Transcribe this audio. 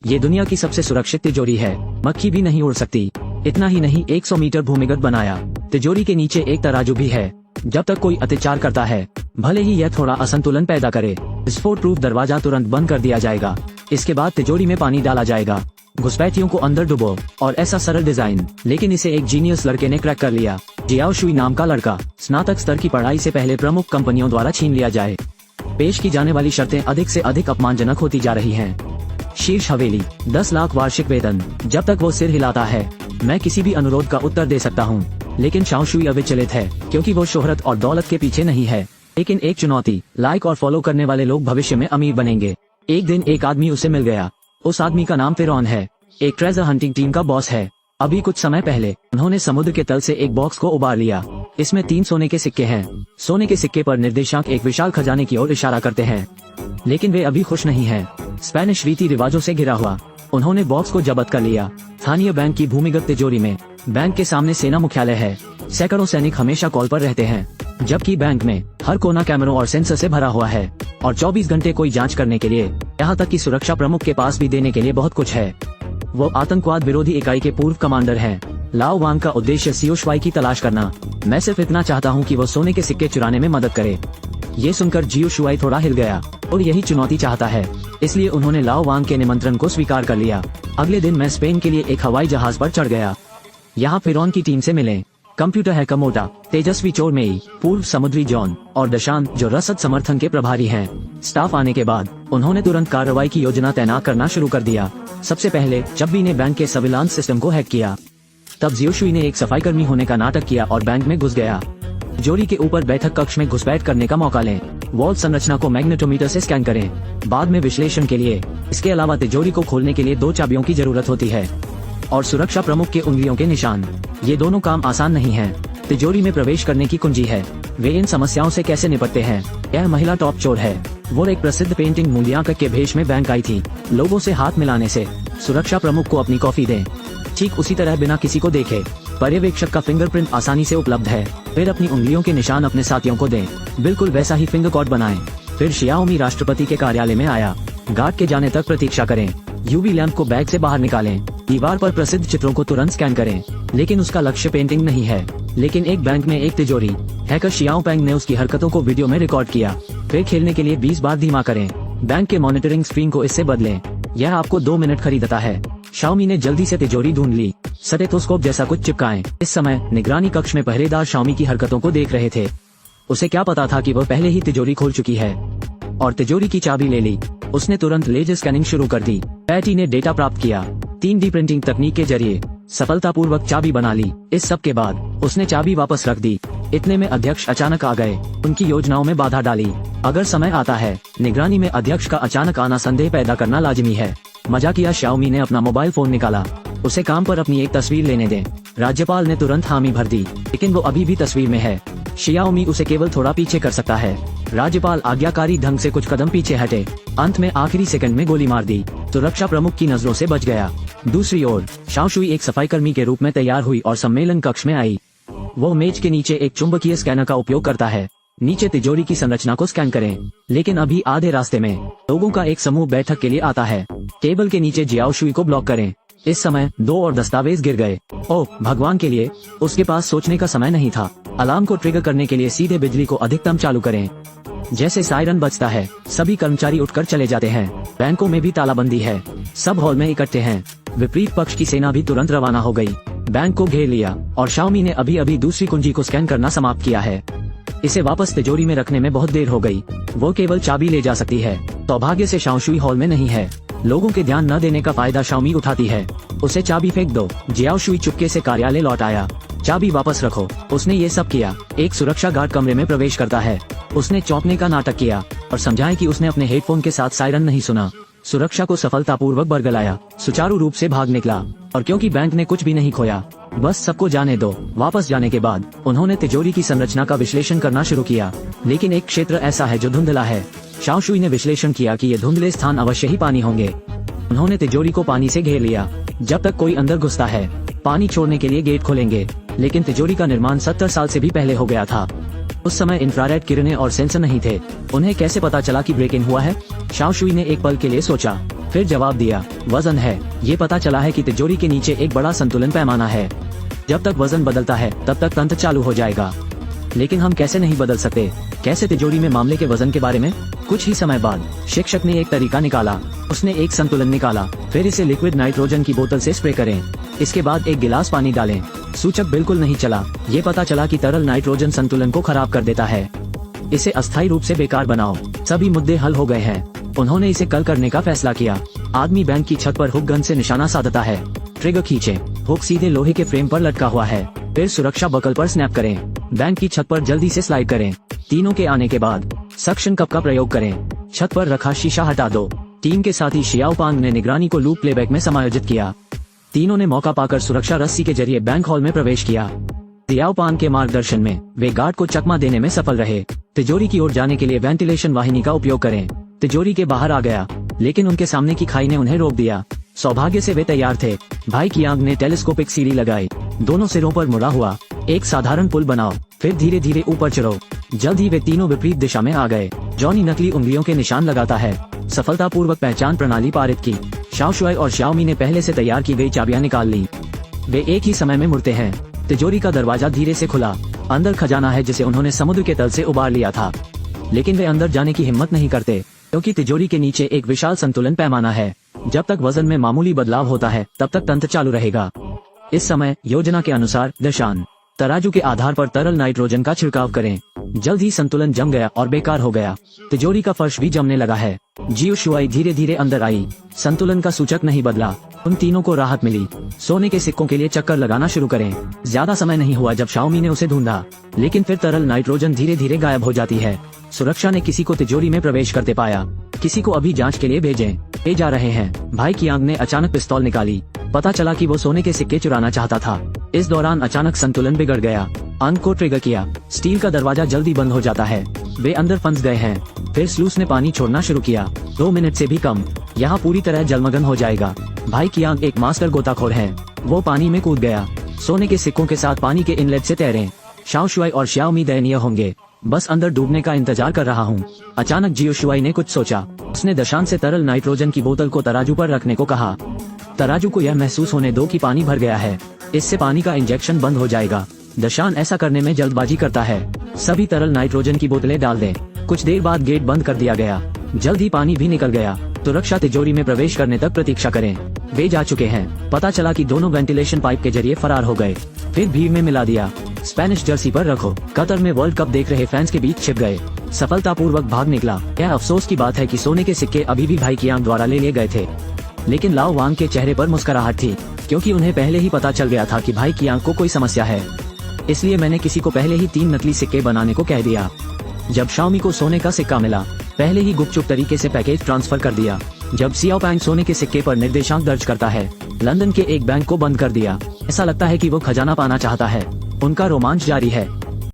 ये दुनिया की सबसे सुरक्षित तिजोरी है, मक्खी भी नहीं उड़ सकती। इतना ही नहीं, 100 मीटर भूमिगत बनाया। तिजोरी के नीचे एक तराजू भी है। जब तक कोई अत्याचार करता है, भले ही यह थोड़ा असंतुलन पैदा करे, विस्फोट प्रूफ दरवाजा तुरंत बंद कर दिया जाएगा। इसके बाद तिजोरी में पानी डाला जाएगा, घुसपैठियों को अंदर डुबो। और ऐसा सरल डिजाइन, लेकिन इसे एक जीनियस लड़के ने क्रैक कर लिया। जियाओ शुई नाम का लड़का स्नातक स्तर की पढ़ाई से पहले प्रमुख कंपनियों द्वारा छीन लिया जाए। पेश की जाने वाली शर्तें अधिक से अधिक अपमानजनक होती जा रही हैं। शीर्ष हवेली, 10 लाख वार्षिक वेतन। जब तक वो सिर हिलाता है, मैं किसी भी अनुरोध का उत्तर दे सकता हूँ। लेकिन शाओ शुई अविचलित है, क्योंकि वो शोहरत और दौलत के पीछे नहीं है। लेकिन एक चुनौती, लाइक और फॉलो करने वाले लोग भविष्य में अमीर बनेंगे। एक दिन एक आदमी उसे मिल गया। उस आदमी का नाम फिरौन है, एक ट्रेजर हंटिंग टीम का बॉस है। अभी कुछ समय पहले उन्होंने समुद्र के तल से एक बॉक्स को उबार लिया। इसमें 3 सोने के सिक्के हैं। सोने के सिक्के पर निर्देशक एक विशाल खजाने की ओर इशारा करते हैं। लेकिन वे अभी खुश नहीं हैं। स्पेनिश रीति रिवाजों से घिरा हुआ, उन्होंने बॉक्स को जब्त कर लिया। स्थानीय बैंक की भूमिगत तिजोरी में, बैंक के सामने सेना मुख्यालय है। सैकड़ों सैनिक हमेशा कॉल पर रहते हैं, जबकि बैंक में हर कोना कैमरों और सेंसर से भरा हुआ है। और 24 घंटे कोई जांच करने के लिए, यहाँ तक कि सुरक्षा प्रमुख के पास भी देने के लिए बहुत कुछ है। वो आतंकवाद विरोधी इकाई के पूर्व कमांडर हैं। लाओ वांग का उद्देश्य जियाओ शुई की तलाश करना। मैं सिर्फ इतना चाहता हूँ कि वो सोने के सिक्के चुराने में मदद करे। ये सुनकर जियाओ शुई थोड़ा हिल गया, और यही चुनौती चाहता है, इसलिए उन्होंने लाओ वांग के निमंत्रण को स्वीकार कर लिया। अगले दिन मैं स्पेन के लिए एक हवाई जहाज पर चढ़ गया। यहाँ फिरौन की टीम से मिले। कंप्यूटर हैकर मोटा, तेजस्वी चोरमेई, पूर्व समुद्री जॉन और दशांत, जो रसद समर्थन के प्रभारी हैं। स्टाफ आने के बाद उन्होंने तुरंत कार्रवाई की योजना तैनात करना शुरू कर दिया। सबसे पहले चब्बी ने बैंक के सर्विलांस सिस्टम को हैक किया। तब जियाओ शुई ने एक सफाईकर्मी होने का नाटक किया और बैंक में घुस गया। तिजोरी के ऊपर बैठक कक्ष में घुसपैठ करने का मौका लें। वॉल्ट संरचना को मैग्नेटोमीटर से स्कैन करें। बाद में विश्लेषण के लिए। इसके अलावा तिजोरी को खोलने के लिए 2 चाबियों की जरूरत होती है, और सुरक्षा प्रमुख के उंगलियों के निशान। ये दोनों काम आसान नहीं है। तिजोरी में प्रवेश करने की कुंजी है। वे इन समस्याओं से कैसे निपटते हैं? यह महिला टॉप चोर है। वो एक प्रसिद्ध पेंटिंग मूल्यांकन के भेष में बैंक आई थी। लोगों से हाथ मिलाने से सुरक्षा प्रमुख को अपनी कॉफी दें। ठीक उसी तरह बिना किसी को देखे पर्यवेक्षक का फिंगरप्रिंट आसानी से उपलब्ध है। फिर अपनी उंगलियों के निशान अपने साथियों को दें। बिल्कुल वैसा ही फिंगर कोड बनाएं। फिर शियाओमी राष्ट्रपति के कार्यालय में आया। गार्ड के जाने तक प्रतीक्षा करें। यूवी लैंप को बैग से बाहर निकालें। दीवार पर प्रसिद्ध चित्रों को तुरंत स्कैन करें। लेकिन उसका लक्ष्य पेंटिंग नहीं है, लेकिन एक बैंक में एक तिजोरी। हैकर शियाओ पेंग ने उसकी हरकतों को वीडियो में रिकॉर्ड किया। फिर खेलने के लिए 20 बार धीमा करें। बैंक के मॉनिटरिंग स्क्रीन को इससे बदलें। यह आपको 2 मिनट खरीदता है। शाओमी ने जल्दी से तिजोरी ढूंढ ली। स्टेथोस्कोप जैसा कुछ चिपकाएं। इस समय निगरानी कक्ष में पहरेदार शाओमी की हरकतों को देख रहे थे। उसे क्या पता था कि वह पहले ही तिजोरी खोल चुकी है और तिजोरी की चाबी ले ली। उसने तुरंत लेजर स्कैनिंग शुरू कर दी। पैटी ने डेटा प्राप्त किया। 3D प्रिंटिंग तकनीक के जरिए सफलतापूर्वक चाबी बना ली। इस सब के बाद उसने चाबी वापस रख दी। इतने में अध्यक्ष अचानक आ गए। उनकी योजनाओं में बाधा डाली। अगर समय आता है, निगरानी में अध्यक्ष का अचानक आना संदेह पैदा करना लाजिमी है। मजा किया। शाओमी ने अपना मोबाइल फोन निकाला। उसे काम पर अपनी एक तस्वीर लेने दें। राज्यपाल ने तुरंत हामी भर दी, लेकिन वो अभी भी तस्वीर में है। शियाओमी उसे केवल थोड़ा पीछे कर सकता है। राज्यपाल आज्ञाकारी ढंग से कुछ कदम पीछे हटे। अंत में आखिरी सेकंड में गोली मार दी। सुरक्षा प्रमुख की नजरों से बच गया। दूसरी ओर शाओ शुई एक सफाईकर्मी के रूप में तैयार हुई और सम्मेलन कक्ष में आई। वो मेज के नीचे एक चुंबकीय स्कैनर का उपयोग करता है। नीचे तिजोरी की संरचना को स्कैन करें। लेकिन अभी आधे रास्ते में लोगों का एक समूह बैठक के लिए आता है। टेबल के नीचे जियाओ शुई को ब्लॉक करें। इस समय 2 और दस्तावेज गिर गए। ओह भगवान के लिए, उसके पास सोचने का समय नहीं था। अलार्म को ट्रिगर करने के लिए सीधे बिजली को अधिकतम चालू करें। जैसे सायरन बजता है, सभी कर्मचारी उठकर चले जाते हैं। बैंकों में भी तालाबंदी है। सब हॉल में इकट्ठे हैं। विपरीत पक्ष की सेना भी तुरंत रवाना हो गई। बैंक को घेर लिया और शाओमी ने अभी अभी दूसरी कुंजी को स्कैन करना समाप्त किया है। इसे वापस तिजोरी में रखने में बहुत देर हो गई। वो केवल चाबी ले जा सकती है। सौभाग्य से शाओ शुई हॉल में नहीं है। लोगों के ध्यान न देने का फायदा शाओमी उठाती है। उसे चाबी फेंक दो। जियाओ शुई चुपके से कार्यालय लौट आया। चाबी वापस रखो। उसने ये सब किया। एक सुरक्षा गार्ड कमरे में प्रवेश करता है। उसने चौंकने का नाटक किया और समझाया कि उसने अपने हेडफोन के साथ सायरन नहीं सुना। सुरक्षा को सफलतापूर्वक बरगलाया। सुचारू रूप से भाग निकला। और क्योंकि बैंक ने कुछ भी नहीं खोया, बस सबको जाने दो। वापस जाने के बाद उन्होंने तिजोरी की संरचना का विश्लेषण करना शुरू किया। लेकिन एक क्षेत्र ऐसा है जो धुंधला है। शाओ शुई ने विश्लेषण किया कि ये धुंधले स्थान अवश्य ही पानी होंगे। उन्होंने तिजोरी को पानी से घेर लिया। जब तक कोई अंदर घुसता है, पानी छोड़ने के लिए गेट खोलेंगे। लेकिन तिजोरी का निर्माण 70 साल से भी पहले हो गया था। उस समय इंफ्रारेड किरणें और सेंसर नहीं थे। उन्हें कैसे पता चला कि ब्रेक इन हुआ है? शाओ शुई ने एक पल के लिए सोचा। फिर जवाब दिया, वजन है। ये पता चला है कि तिजोरी के नीचे एक बड़ा संतुलन पैमाना है। जब तक वजन बदलता है तब तक तंत्र चालू हो जाएगा। लेकिन हम कैसे नहीं बदल सकते? कैसे तिजोरी में मामले के वजन के बारे में? कुछ ही समय बाद शिक्षक ने एक तरीका निकाला। उसने एक संतुलन निकाला, फिर इसे लिक्विड नाइट्रोजन की बोतल से स्प्रे करें। इसके बाद एक गिलास पानी डालें। सूचक बिल्कुल नहीं चला। ये पता चला कि तरल नाइट्रोजन संतुलन को खराब कर देता है। इसे अस्थायी रूप से बेकार बनाओ। सभी मुद्दे हल हो गए हैं। उन्होंने इसे कल करने का फैसला किया। आदमी बैंक की छत पर हुक गन से निशाना साधता है। ट्रिगर खींचे। हुक सीधे लोहे के फ्रेम पर लटका हुआ है। फिर सुरक्षा बकल पर स्नैप करें। बैंक की छत पर जल्दी से स्लाइड करें। तीनों के आने के बाद सक्शन कप का प्रयोग करें। छत पर रखा शीशा हटा दो। टीम के साथी शियाओ पांग ने निगरानी को लूप प्लेबैक में समायोजित किया। तीनों ने मौका पाकर सुरक्षा रस्सी के जरिए बैंक हॉल में प्रवेश किया। शियाओ पांग के मार्गदर्शन में वे गार्ड को चकमा देने में सफल रहे। तिजोरी की ओर जाने के लिए वेंटिलेशन वाहिनी का उपयोग करें। तिजोरी के बाहर आ गया, लेकिन उनके सामने की खाई ने उन्हें रोक दिया। सौभाग्य से वे तैयार थे। भाई कियांग ने टेलीस्कोपिक सीढ़ी लगाई। दोनों सिरों पर मुड़ा हुआ एक साधारण पुल बनाओ, फिर धीरे धीरे ऊपर चढ़ो। जल्द ही वे तीनों विपरीत दिशा में आ गए। जॉनी नकली उंगलियों के निशान लगाता है। सफलतापूर्वक पहचान प्रणाली पारित की। शाओ शुआई और शाओमी ने पहले से तैयार की गई चाबियां निकाल ली। वे एक ही समय में मुड़ते हैं। तिजोरी का दरवाजा धीरे से खुला। अंदर खजाना है जिसे उन्होंने समुद्र के तल से उबार लिया था। लेकिन वे अंदर जाने की हिम्मत नहीं करते, क्योंकि तिजोरी के नीचे एक विशाल संतुलन पैमाना है। जब तक वजन में मामूली बदलाव होता है तब तक तंत्र चालू रहेगा। इस समय योजना के अनुसार दशान तराजू के आधार पर तरल नाइट्रोजन का छिड़काव करें। जल्द ही संतुलन जम गया और बेकार हो गया। तिजोरी का फर्श भी जमने लगा है। जियो शुआई धीरे धीरे अंदर आई। संतुलन का सूचक नहीं बदला। उन तीनों को राहत मिली। सोने के सिक्कों के लिए चक्कर लगाना शुरू करें। ज्यादा समय नहीं हुआ जब शाओमी ने उसे ढूंढा, लेकिन फिर तरल नाइट्रोजन धीरे धीरे गायब हो जाती है। सुरक्षा ने किसी को तिजोरी में प्रवेश करते पाया। किसी को अभी जांच के लिए भेजें। वे जा रहे हैं। भाई कियांग ने अचानक पिस्तौल निकाली। पता चला कि वो सोने के सिक्के चुराना चाहता था। इस दौरान अचानक संतुलन बिगड़ गया। अंक को ट्रिगर किया। स्टील का दरवाजा जल्दी बंद हो जाता है। वे अंदर फंस गए हैं। फिर स्लूस ने पानी छोड़ना शुरू किया। 2 मिनट से भी कम। यहाँ पूरी तरह जलमग्न हो जाएगा। भाई कियांग एक मास्टर गोताखोर है। वो पानी में कूद गया। सोने के सिक्कों के साथ पानी के इनलेट से तैरें। शाओ शुआई और शाओमी दयनीय होंगे। बस अंदर डूबने का इंतजार कर रहा हूँ। अचानक जियो शुआई ने कुछ सोचा। उसने दशान से तरल नाइट्रोजन की बोतल को तराजू पर रखने को कहा। तराजू को यह महसूस होने दो कि पानी भर गया है। इससे पानी का इंजेक्शन बंद हो जाएगा। दशान ऐसा करने में जल्दबाजी करता है। सभी तरल नाइट्रोजन की बोतलें डाल दें। कुछ देर बाद गेट बंद कर दिया गया। जल्द ही पानी भी निकल गया। सुरक्षा तिजोरी में प्रवेश करने तक प्रतीक्षा करें। वे जा चुके हैं। पता चला कि दोनों वेंटिलेशन पाइप के जरिए फरार हो गए। फिर भीड़ में मिला दिया। स्पेनिश जर्सी पर रखो। कतर में वर्ल्ड कप देख रहे फैंस के बीच छिप गए। सफलतापूर्वक भाग निकला। यह अफसोस की बात है कि सोने के सिक्के अभी भी भाई कियांग द्वारा ले लिए गए थे। लेकिन लाओ वांग के चेहरे पर मुस्कुराहट थी, क्योंकि उन्हें पहले ही पता चल गया था कि भाई कियांग को कोई समस्या है। इसलिए मैंने किसी को पहले ही 3 नकली सिक्के बनाने को कह दिया। जब शाओमी को सोने का सिक्का मिला, पहले ही गुपचुप तरीके से पैकेज ट्रांसफर कर दिया। जब सियाओ पैंग सोने के सिक्के पर निर्देशांक दर्ज करता है, लंदन के एक बैंक को बंद कर दिया। ऐसा लगता है कि वो खजाना पाना चाहता है। उनका रोमांच जारी है।